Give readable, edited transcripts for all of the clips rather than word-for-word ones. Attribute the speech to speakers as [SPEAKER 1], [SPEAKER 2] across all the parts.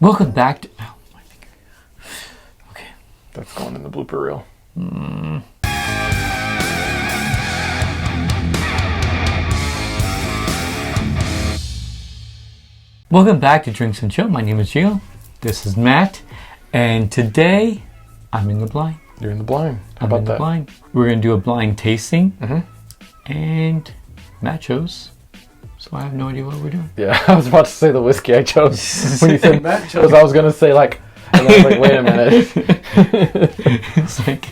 [SPEAKER 1] Welcome back to... Oh, my finger. Okay.
[SPEAKER 2] That's going in the blooper reel.
[SPEAKER 1] Welcome back to Drinks and Chill. My name is Gio. This is Matt. And today, I'm in the blind.
[SPEAKER 2] You're in the blind. How
[SPEAKER 1] I'm
[SPEAKER 2] about
[SPEAKER 1] in the
[SPEAKER 2] that?
[SPEAKER 1] blind. We're going to do a blind tasting.
[SPEAKER 2] Mm-hmm.
[SPEAKER 1] And Matt chose. So I have no idea what we're doing.
[SPEAKER 2] Yeah, I was about to say the whiskey I chose. When you said Matt chose, I was going to say like... And I was like, wait a minute.
[SPEAKER 1] It's like,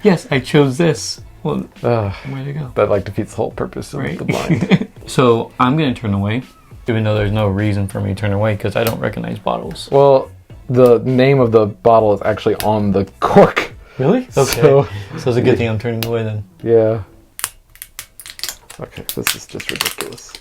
[SPEAKER 1] yes, I chose this. Well, way to go.
[SPEAKER 2] That like defeats the whole purpose of
[SPEAKER 1] Right.
[SPEAKER 2] the blind.
[SPEAKER 1] So I'm going to turn away. Even though there's no reason for me to turn away because I don't recognize bottles.
[SPEAKER 2] Well, the name of the bottle is actually on the cork.
[SPEAKER 1] Really? Okay.
[SPEAKER 2] So
[SPEAKER 1] it's a good thing I'm turning away then.
[SPEAKER 2] yeah. Okay, this is just ridiculous.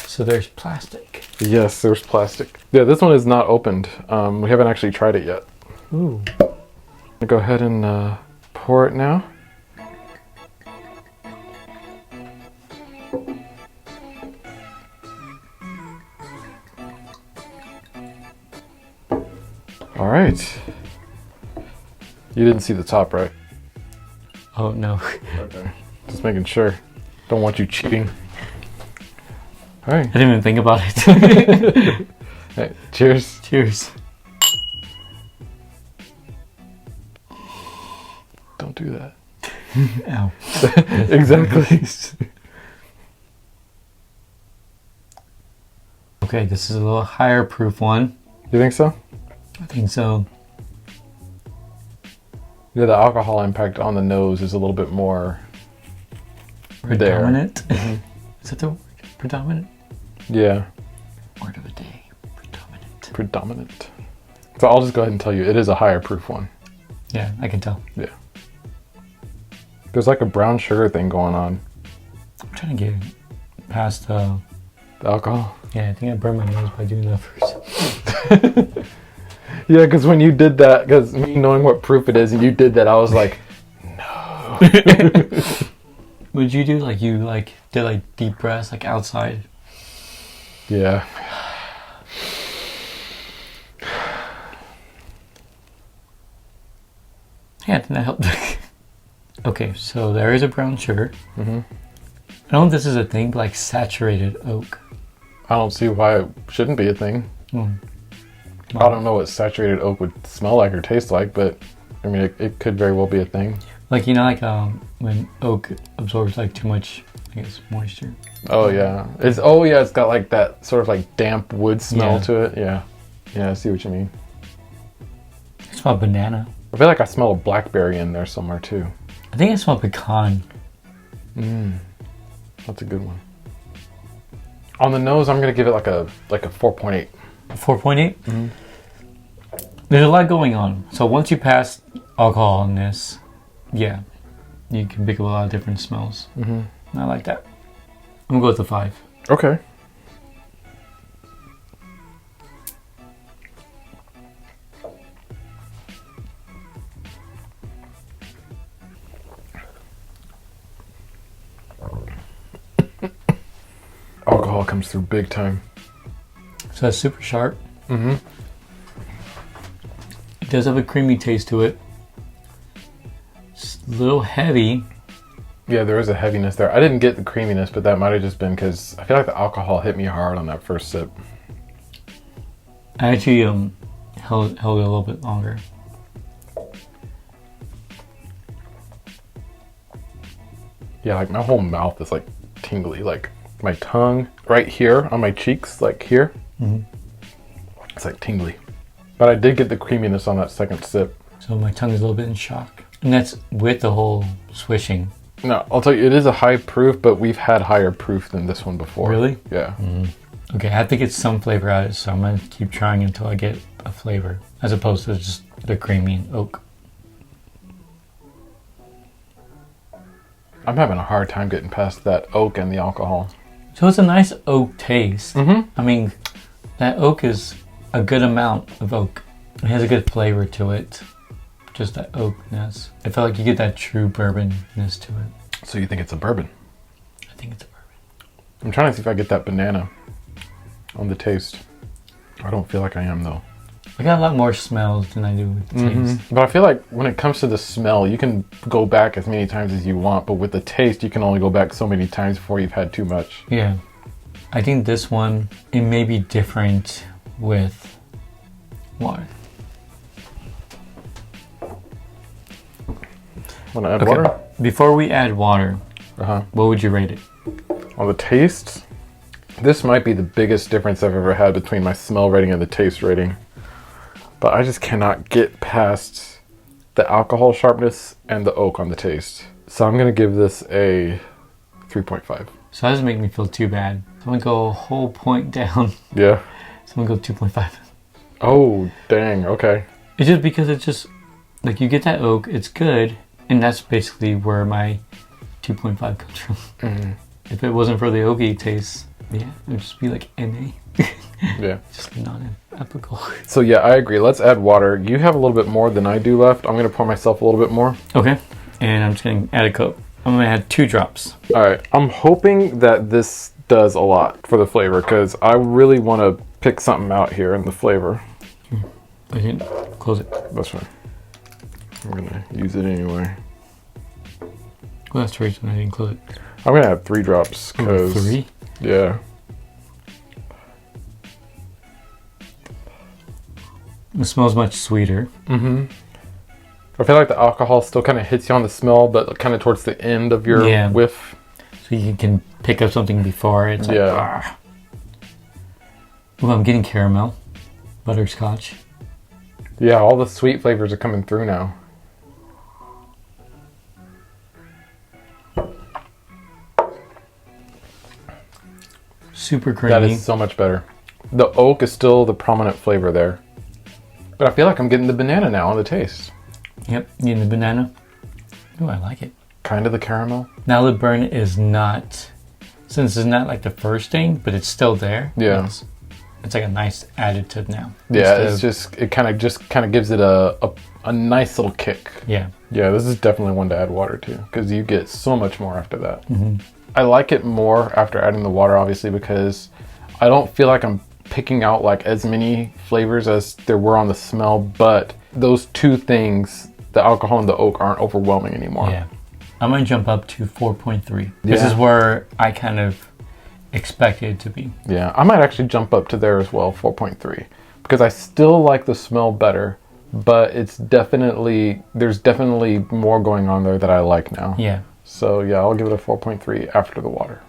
[SPEAKER 1] So there's plastic.
[SPEAKER 2] Yes, there's plastic. Yeah, this one is not opened. We haven't actually tried it yet.
[SPEAKER 1] Ooh.
[SPEAKER 2] I'll go ahead and pour it now. All right. You didn't see the top, right?
[SPEAKER 1] Oh no.
[SPEAKER 2] Okay. Just making sure. Don't want you cheating. All right.
[SPEAKER 1] I didn't even think about it.
[SPEAKER 2] Hey, cheers.
[SPEAKER 1] Cheers.
[SPEAKER 2] Don't do that.
[SPEAKER 1] Ow.
[SPEAKER 2] Exactly.
[SPEAKER 1] Okay, this is a little higher proof one.
[SPEAKER 2] You think so?
[SPEAKER 1] I think so.
[SPEAKER 2] Yeah, the alcohol impact on the nose is a little bit more
[SPEAKER 1] Predominant.
[SPEAKER 2] there.
[SPEAKER 1] Is that the word? Predominant?
[SPEAKER 2] Yeah,
[SPEAKER 1] Word of the day. Predominant.
[SPEAKER 2] predominant. So I'll just go ahead and tell you, it is a higher proof one.
[SPEAKER 1] Yeah, I can tell.
[SPEAKER 2] Yeah. There's like a brown sugar thing going on.
[SPEAKER 1] I'm trying to get past
[SPEAKER 2] The alcohol.
[SPEAKER 1] yeah, I think I burned my nose by doing that first.
[SPEAKER 2] Yeah, because when you did that, because me knowing what proof it is, and you did that, I was like, no.
[SPEAKER 1] What did you do? Like you did like deep breaths like outside?
[SPEAKER 2] Yeah.
[SPEAKER 1] Yeah, I think that helped. Okay, so there is a brown sugar.
[SPEAKER 2] Mm-hmm.
[SPEAKER 1] I don't know if this is a thing, but like saturated oak.
[SPEAKER 2] I don't see why it shouldn't be a thing.
[SPEAKER 1] Mm.
[SPEAKER 2] I don't know what saturated oak would smell like or taste like, but I mean, it could very well be a thing.
[SPEAKER 1] Like, you know, like when oak absorbs like too much, I guess, moisture.
[SPEAKER 2] Oh yeah, it's got like that sort of like damp wood smell
[SPEAKER 1] Yeah.
[SPEAKER 2] to it. Yeah, I see what you mean.
[SPEAKER 1] I smell banana.
[SPEAKER 2] I feel like I smell a blackberry in there somewhere too.
[SPEAKER 1] I think I smell pecan.
[SPEAKER 2] That's a good one. On the nose, I'm gonna give it like a 4.8.
[SPEAKER 1] 4.8? Mm-hmm. There's a lot going on. So once you pass alcohol on this, yeah, you can pick up a lot of different smells. Mm-hmm. I like that. I'm gonna go with the 5.
[SPEAKER 2] Okay. Alcohol comes through big time.
[SPEAKER 1] So that's super sharp.
[SPEAKER 2] Mm-hmm.
[SPEAKER 1] It does have a creamy taste to it. It's a little heavy.
[SPEAKER 2] Yeah, there is a heaviness there. I didn't get the creaminess, but that might have just been because I feel like the alcohol hit me hard on that first sip.
[SPEAKER 1] I actually held it a little bit longer.
[SPEAKER 2] Yeah, like my whole mouth is like tingly. Like my tongue right here on my cheeks, like here.
[SPEAKER 1] Mm-hmm.
[SPEAKER 2] It's like tingly. But I did get the creaminess on that second sip.
[SPEAKER 1] So my tongue is a little bit in shock. And that's with the whole swishing.
[SPEAKER 2] No, I'll tell you, it is a high proof, but we've had higher proof than this one before.
[SPEAKER 1] Really?
[SPEAKER 2] Yeah.
[SPEAKER 1] Okay, I have to get some flavor out of it, so I'm going to keep trying until I get a flavor, as opposed to just the creamy oak.
[SPEAKER 2] I'm having a hard time getting past that oak and the alcohol.
[SPEAKER 1] So it's a nice oak taste.
[SPEAKER 2] Mm-hmm.
[SPEAKER 1] I mean, that oak is a good amount of oak. It has a good flavor to it. Just that oakness. I feel like you get that true bourbonness to it.
[SPEAKER 2] So you think it's a bourbon?
[SPEAKER 1] I think it's a bourbon.
[SPEAKER 2] I'm trying to see if I get that banana. on the taste. I don't feel like I am though.
[SPEAKER 1] I got a lot more smells than I do with the taste.
[SPEAKER 2] But I feel like when it comes to the smell, you can go back as many times as you want, but with the taste, you can only go back so many times before you've had too much.
[SPEAKER 1] Yeah. I think this one, it may be different with water.
[SPEAKER 2] Want to add water?
[SPEAKER 1] Before we add water, what would you rate it?
[SPEAKER 2] On the taste, this might be the biggest difference I've ever had between my smell rating and the taste rating. But I just cannot get past the alcohol sharpness and the oak on the taste. So I'm going to give this a 3.5.
[SPEAKER 1] So that doesn't make me feel too bad. So I'm going to go a whole point down.
[SPEAKER 2] Yeah.
[SPEAKER 1] So I'm going to go 2.5.
[SPEAKER 2] Oh, dang. Okay.
[SPEAKER 1] It's just because it's just, like, you get that oak, it's good, and that's basically where my 2.5 comes from. If it wasn't for the oaky taste, yeah, it would just be like NA.
[SPEAKER 2] Yeah.
[SPEAKER 1] Just non-applicable.
[SPEAKER 2] So yeah, I agree. Let's add water. You have a little bit more than I do left. I'm going to pour myself a little bit more.
[SPEAKER 1] Okay. And I'm just going to add a cup. I'm going to add 2 drops.
[SPEAKER 2] All right. I'm hoping that this does a lot for the flavor because I really want to pick something out here in the flavor.
[SPEAKER 1] I can close it.
[SPEAKER 2] That's fine. I'm going to use it anyway.
[SPEAKER 1] Well, that's the reason I didn't close it.
[SPEAKER 2] I'm going to add 3 drops because...
[SPEAKER 1] 3?
[SPEAKER 2] Yeah.
[SPEAKER 1] It smells much sweeter.
[SPEAKER 2] I feel like the alcohol still kind of hits you on the smell, but kind of towards the end of your whiff.
[SPEAKER 1] So you can pick up something before it's like, ah. Ooh, I'm getting caramel, butterscotch.
[SPEAKER 2] Yeah, all the sweet flavors are coming through now.
[SPEAKER 1] Super creamy.
[SPEAKER 2] That is so much better. The oak is still the prominent flavor there. But I feel like I'm getting the banana now on the taste.
[SPEAKER 1] Yep, getting the banana. Ooh, I like it.
[SPEAKER 2] Kind of the caramel.
[SPEAKER 1] Now the burn is not, since it's not like the first thing, but it's still there.
[SPEAKER 2] Yeah.
[SPEAKER 1] It's like a nice additive now.
[SPEAKER 2] Yeah, it's just, it kind of gives it a nice little kick.
[SPEAKER 1] Yeah.
[SPEAKER 2] Yeah, this is definitely one to add water to because you get so much more after that. I like it more after adding the water, obviously, because I don't feel like I'm picking out like as many flavors as there were on the smell, but those 2 things, the alcohol and the oak, aren't overwhelming anymore.
[SPEAKER 1] Yeah. I'm going to jump up to 4.3. This is where I kind of expected it to be.
[SPEAKER 2] Yeah, I might actually jump up to there as well, 4.3, because I still like the smell better, but it's definitely, there's definitely more going on there that I like now.
[SPEAKER 1] Yeah.
[SPEAKER 2] So yeah, I'll give it a 4.3 after the water.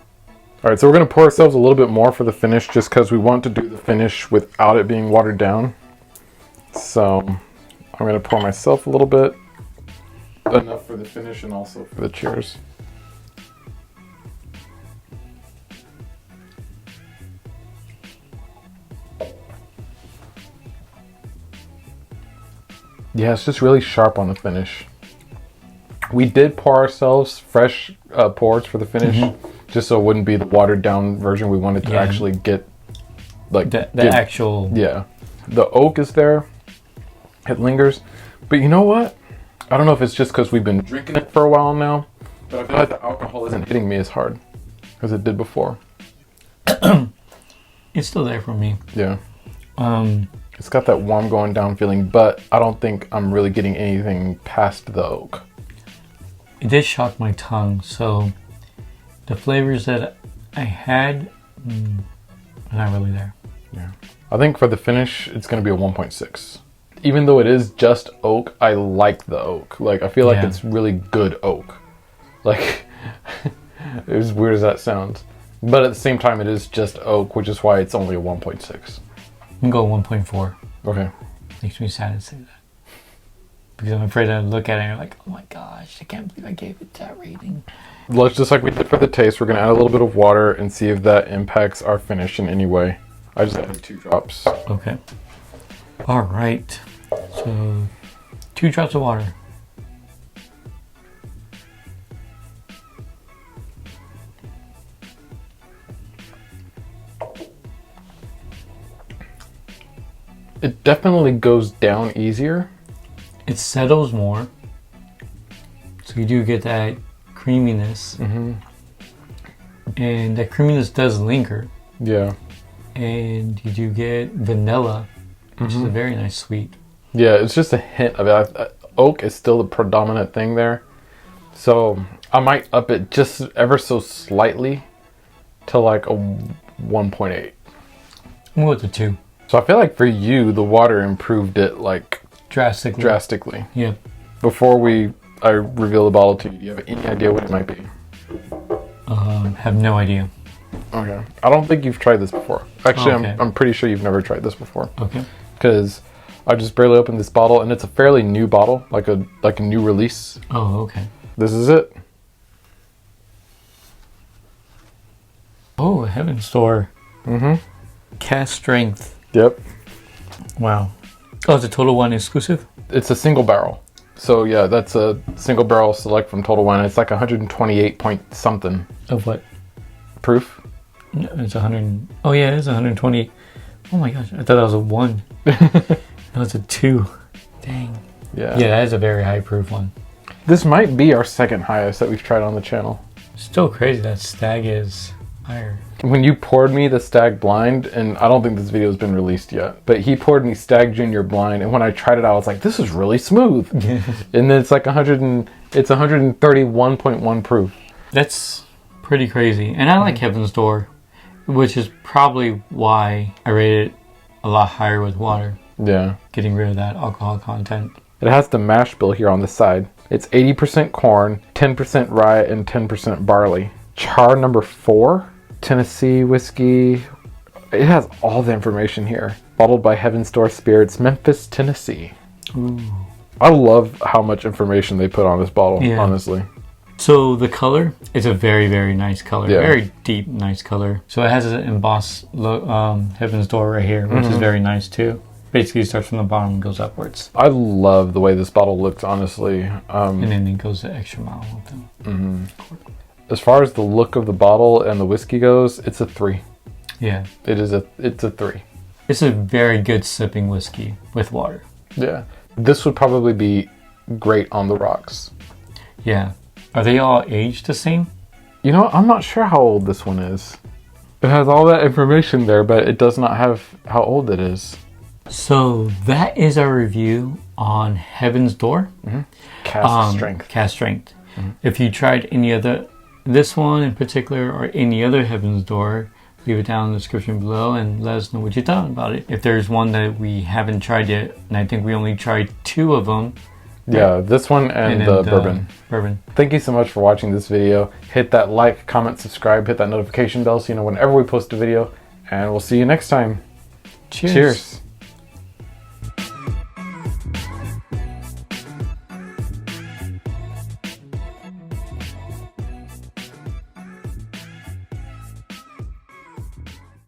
[SPEAKER 2] All right, so we're going to pour ourselves a little bit more for the finish just because we want to do the finish without it being watered down. So I'm going to pour myself a little bit, enough for the finish and also for the cheers. Yeah, it's just really sharp on the finish. We did pour ourselves fresh pours for the finish, just so it wouldn't be the watered down version. We wanted to actually get like
[SPEAKER 1] the actual.
[SPEAKER 2] Yeah, the oak is there. It lingers, but you know what? I don't know if it's just because we've been drinking it for a while now, but I feel like the alcohol isn't hitting me as hard as it did before.
[SPEAKER 1] It's still there for me.
[SPEAKER 2] Yeah. It's got that warm going down feeling, but I don't think I'm really getting anything past the oak.
[SPEAKER 1] It did shock my tongue, so the flavors that I had are not really there.
[SPEAKER 2] Yeah. I think for the finish, it's going to be a 1.6. Even though it is just oak, I like the oak. Like, I feel like it's really good oak. Like, as weird as that sounds. But at the same time, it is just oak, which is why it's only a 1.6.
[SPEAKER 1] I'm going to go 1.4.
[SPEAKER 2] Okay.
[SPEAKER 1] Makes me sad to say that. Because I'm afraid to look at it and you're like, oh my gosh, I can't believe I gave it that rating.
[SPEAKER 2] Let's just like we did for the taste, we're going to add a little bit of water and see if that impacts our finish in any way. I just added 2 drops.
[SPEAKER 1] Okay. All right. So 2 drops of water.
[SPEAKER 2] It definitely goes down easier.
[SPEAKER 1] It settles more. So you do get that creaminess. And that creaminess does linger.
[SPEAKER 2] Yeah.
[SPEAKER 1] And you do get vanilla, which is a very nice sweet.
[SPEAKER 2] Yeah, it's just a hint of it. Oak is still the predominant thing there. So I might up it just ever so slightly to like a 1.8.
[SPEAKER 1] I'm with the 2.
[SPEAKER 2] So I feel like for you, the water improved it like
[SPEAKER 1] Drastically. Yeah.
[SPEAKER 2] Before I reveal the bottle to you, do you have any idea what it might be?
[SPEAKER 1] Have no idea.
[SPEAKER 2] Okay. I don't think you've tried this before. Actually,
[SPEAKER 1] Okay.
[SPEAKER 2] I'm pretty sure you've never tried this before.
[SPEAKER 1] Okay.
[SPEAKER 2] Because I just barely opened this bottle, and it's a fairly new bottle, like a new release.
[SPEAKER 1] Oh, okay.
[SPEAKER 2] This is it.
[SPEAKER 1] Oh, Heaven's Door. Cask strength.
[SPEAKER 2] Yep.
[SPEAKER 1] Wow. Oh, it's a Total Wine exclusive?
[SPEAKER 2] It's a single barrel. So yeah, that's a single barrel select from Total Wine. It's like 128 point something
[SPEAKER 1] Of what?
[SPEAKER 2] proof.
[SPEAKER 1] No, it's 100. Oh, yeah, it is 120. Oh my gosh, I thought that was a 1. No, it's a 2. Dang.
[SPEAKER 2] Yeah.
[SPEAKER 1] Yeah, that is a very high proof one.
[SPEAKER 2] This might be our second highest that we've tried on the channel.
[SPEAKER 1] Still crazy that Stag is higher.
[SPEAKER 2] When you poured me the Stag Blind, and I don't think this video has been released yet, but he poured me Stag Junior Blind, and when I tried it out, I was like, this is really smooth. And then it's like 131.1 proof.
[SPEAKER 1] That's pretty crazy. And I like Heaven's Door, which is probably why I rated it a lot higher with water.
[SPEAKER 2] Yeah.
[SPEAKER 1] Getting rid of that alcohol content.
[SPEAKER 2] It has the mash bill here on the side. It's 80% corn, 10% rye, and 10% barley. Char number 4, Tennessee whiskey. It has all the information here. Bottled by Heaven's Door Spirits, Memphis, Tennessee.
[SPEAKER 1] Ooh.
[SPEAKER 2] I love how much information they put on this bottle, honestly.
[SPEAKER 1] So the color is a very, very nice color.
[SPEAKER 2] Yeah.
[SPEAKER 1] Very deep, nice color. So it has an embossed Heaven's Door right here, which is very nice too. Basically, it starts from the bottom and goes upwards.
[SPEAKER 2] I love the way this bottle looks, honestly.
[SPEAKER 1] And then it goes the extra mile with them.
[SPEAKER 2] As far as the look of the bottle and the whiskey goes, it's a 3.
[SPEAKER 1] Yeah.
[SPEAKER 2] It's a 3.
[SPEAKER 1] It's a very good sipping whiskey with water.
[SPEAKER 2] Yeah. This would probably be great on the rocks.
[SPEAKER 1] Yeah. Are they all aged the same?
[SPEAKER 2] You know, I'm not sure how old this one is. It has all that information there, but it does not have how old it is.
[SPEAKER 1] So that is our review on Heaven's Door.
[SPEAKER 2] Cask strength.
[SPEAKER 1] Cask strength. If you tried any other, this one in particular, or any other Heaven's Door, leave it down in the description below and let us know what you thought about it. If there's one that we haven't tried yet, and I think we only tried 2 of them.
[SPEAKER 2] Yeah, this one and the bourbon. Thank you so much for watching this video. Hit that like, comment, subscribe, hit that notification bell so you know whenever we post a video. And we'll see you next time.
[SPEAKER 1] Cheers.
[SPEAKER 2] Cheers.